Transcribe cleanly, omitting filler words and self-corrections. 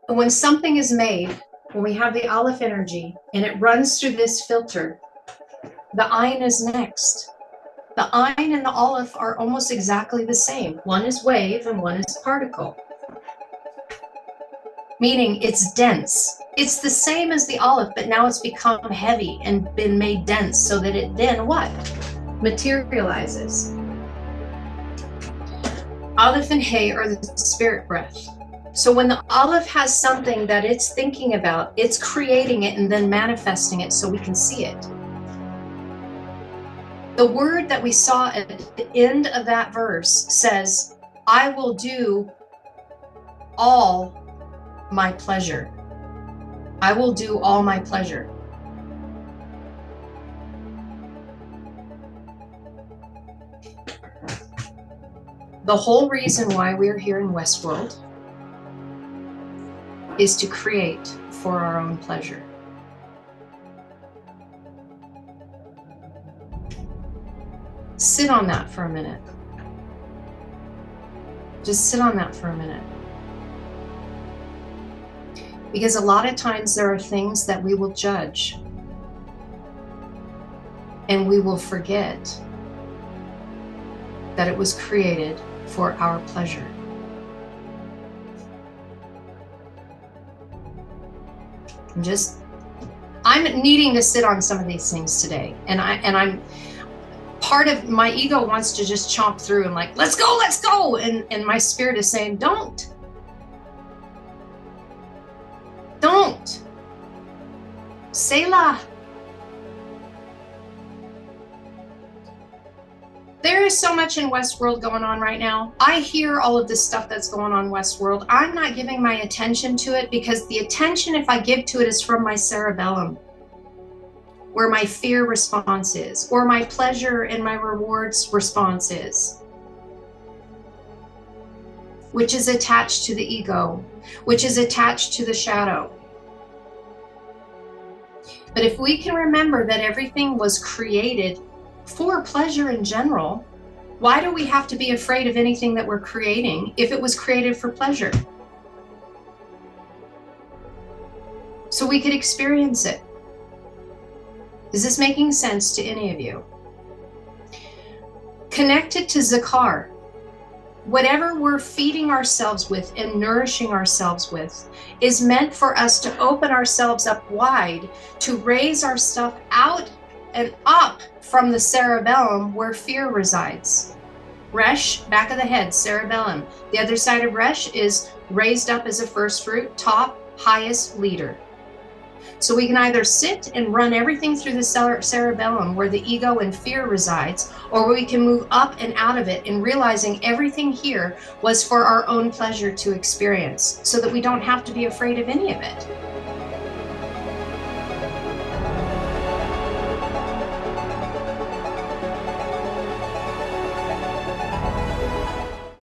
And when something is made, when we have the Aleph energy and it runs through this filter, the Ayin is next. The Ayin and the Aleph are almost exactly the same. One is wave and one is particle. Meaning it's dense. It's the same as the Aleph, but now it's become heavy and been made dense so that it then what? Materializes. Aleph and Hay are the spirit breath. So when the Aleph has something that it's thinking about, it's creating it and then manifesting it so we can see it. The word that we saw at the end of that verse says, I will do all my pleasure. I will do all my pleasure. The whole reason why we're here in Westworld is to create for our own pleasure. Sit on that for a minute. Just sit on that for a minute. Because a lot of times there are things that we will judge and we will forget that it was created for our pleasure. I'm needing to sit on some of these things today. And I'm part of my ego wants to just chomp through and like, let's go. And my spirit is saying, don't. Selah. There is so much in Westworld going on right now. I hear all of this stuff that's going on in Westworld. I'm not giving my attention to it because the attention, if I give to it, is from my cerebellum, where my fear response is, or my pleasure and my rewards response is, which is attached to the ego, which is attached to the shadow. But if we can remember that everything was created for pleasure in general, why do we have to be afraid of anything that we're creating if it was created for pleasure? So we could experience it. Is this making sense to any of you? Connected to Zakar, whatever we're feeding ourselves with and nourishing ourselves with is meant for us to open ourselves up wide, to raise our stuff out and up from the cerebellum where fear resides. Resh, back of the head, cerebellum. The other side of Resh is raised up as a first fruit, top, highest leader. So we can either sit and run everything through the cerebellum where the ego and fear resides, or we can move up and out of it and realizing everything here was for our own pleasure to experience so that we don't have to be afraid of any of it.